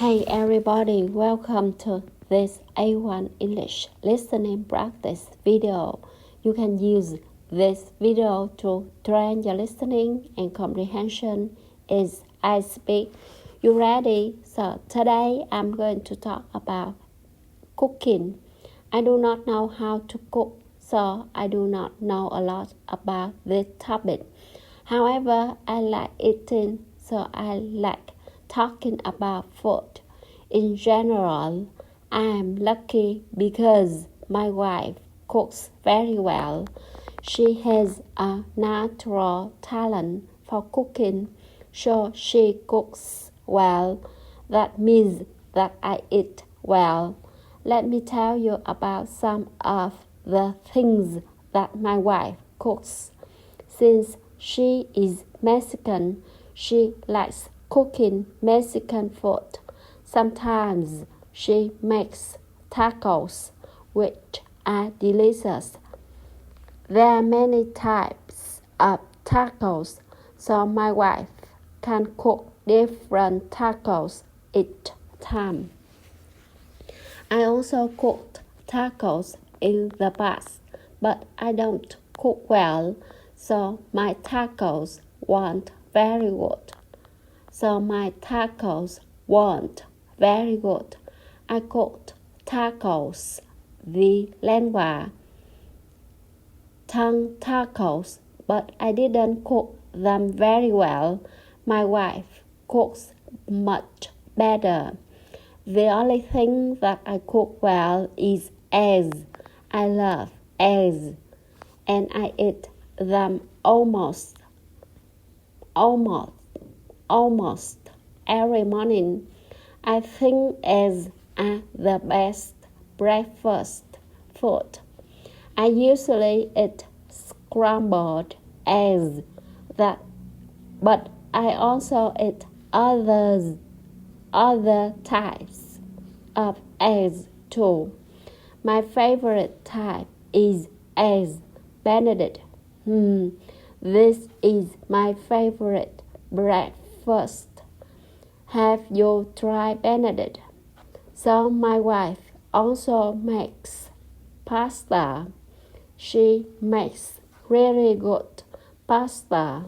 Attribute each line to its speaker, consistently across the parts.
Speaker 1: Hey everybody, welcome to this A1 English listening practice video. You can use this video to train your listening and comprehension as I speak. You ready? So today I'm going to talk about cooking. I do not know how to cook, so I do not know a lot about this topic. However, I like eating, so I like talking about food. In general, I am lucky because my wife cooks very well. She has a natural talent for cooking, so she cooks well. That means that I eat well. Let me tell you about some of the things that my wife cooks. Since she is Mexican, she likes cooking Mexican food. Sometimes she makes tacos, which are delicious. There are many types of tacos, so my wife can cook different tacos each time. I also cooked tacos in the past, but I don't cook well, so my tacos weren't very good. I cooked tacos de lengua, tongue tacos, but I didn't cook them very well. My wife cooks much better. The only thing that I cook well is eggs. I love eggs, and I eat them almost every morning. I think eggs are the best breakfast food. I usually eat scrambled eggs, but I also eat other types of eggs too. My favorite type is eggs Benedict. This is my favorite breakfast. Have you tried Benedict? So my wife also makes pasta. She makes really good pasta.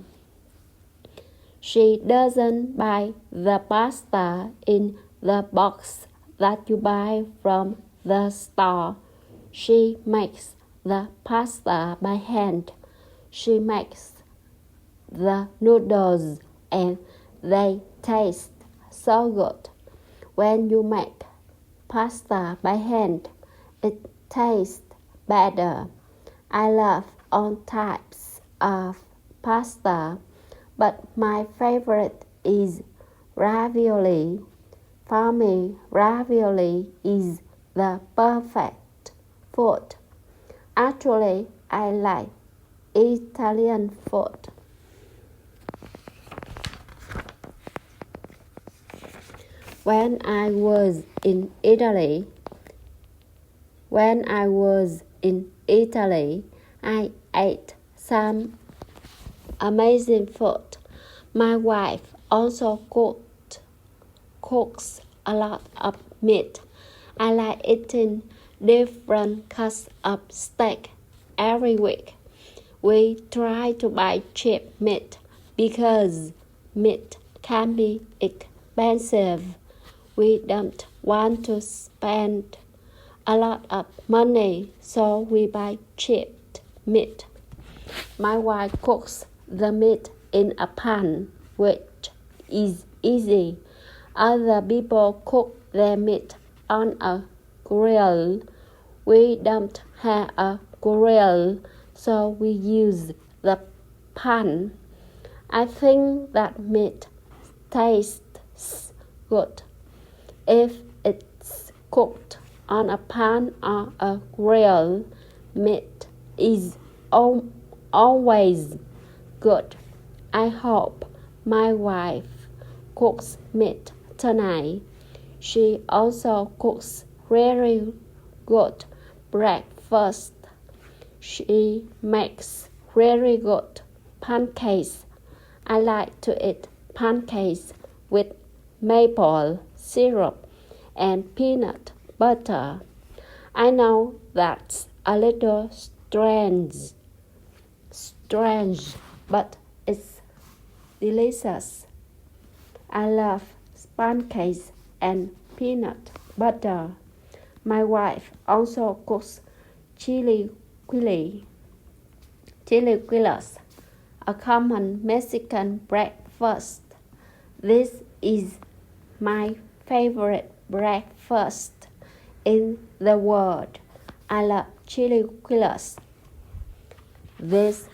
Speaker 1: She doesn't buy the pasta in the box that you buy from the store. She makes the pasta by hand. She makes the noodles and they taste so good. When you make pasta by hand, it tastes better. I love all types of pasta, but my favorite is ravioli. For me, ravioli is the perfect food. Actually, I like Italian food. When I was in Italy, I ate some amazing food. My wife also cooks a lot of meat. I like eating different cuts of steak every week. We try to buy cheap meat because meat can be expensive. We don't want to spend a lot of money, so we buy cheap meat. My wife cooks the meat in a pan, which is easy. Other people cook their meat on a grill. We don't have a grill, so we use the pan. I think that meat tastes good if it's cooked on a pan or a grill. Meat is always good. I hope my wife cooks meat tonight. She also cooks really good breakfast. She makes really good pancakes. I like to eat pancakes with maple syrup and peanut butter. I know that's a little strange, but it's delicious. I love pancakes and peanut butter. My wife also cooks chilaquiles, a common Mexican breakfast. This is my favorite breakfast in the world. I love chilaquiles. This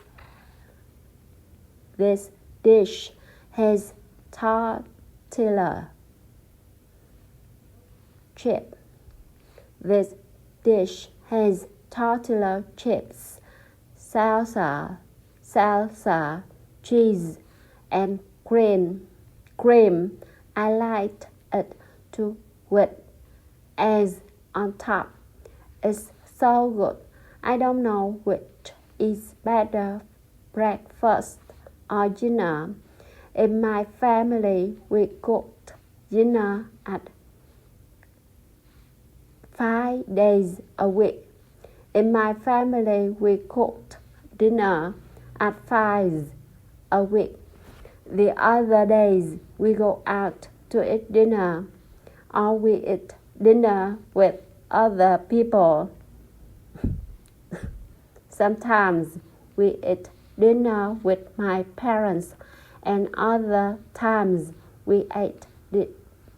Speaker 1: dish has tortilla chip. This dish has tortilla chips, salsa, cheese, and cream. I like it too with eggs on top. It's so good. I don't know which is better, breakfast or dinner. In my family, we cooked dinner at 5 days a week. In my family, we cooked dinner at 5 a week. The other days, we go out to eat dinner, or we eat dinner with other people. Sometimes we eat dinner with my parents, and other times we ate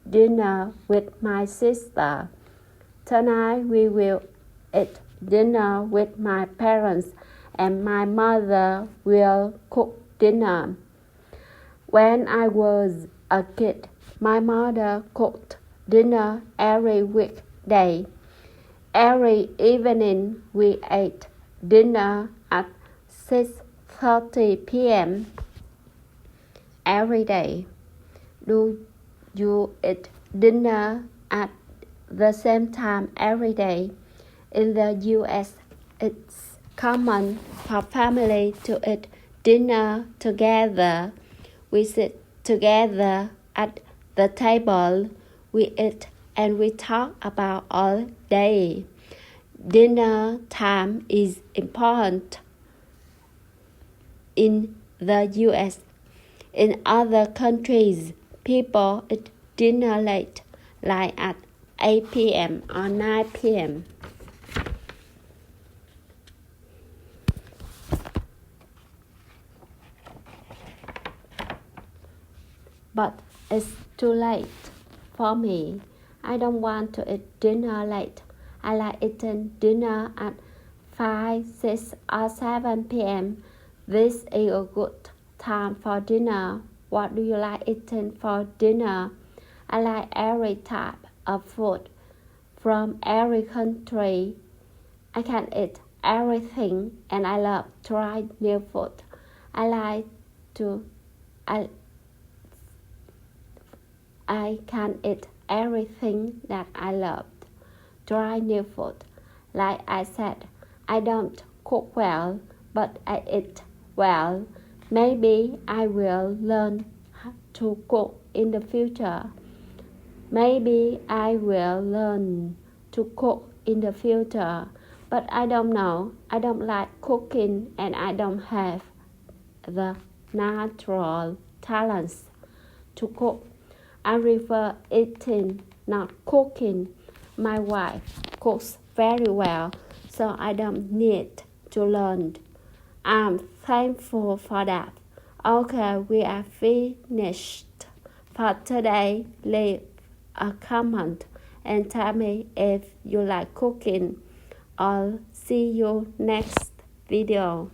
Speaker 1: dinner with my sister. Tonight we will eat dinner with my parents, and my mother will cook dinner. When I was a kid, my mother cooked dinner every weekday. Every evening we ate dinner at 6:30 p.m. every day. Do you eat dinner at the same time every day? In the U.S., it's common for family to eat dinner together. We sit together at the table. We eat and we talk about all day. Dinner time is important in the U.S. In other countries, people eat dinner late, like at 8 p.m. or 9 p.m. But it's too late for me. I don't want to eat dinner late. I like eating dinner at 5, 6, or 7 p.m. This is a good time for dinner. What do you like eating for dinner? I like every type of food from every country. I can eat everything, and I love trying new food. I can eat everything that I love. Try new food. Like I said, I don't cook well, but I eat well. Maybe I will learn to cook in the future. But I don't know. I don't like cooking, and I don't have the natural talents to cook. I prefer eating, not cooking. My wife cooks very well, so I don't need to learn. I'm thankful for that. Okay, we are finished for today. Leave a comment and tell me if you like cooking. I'll see you next video.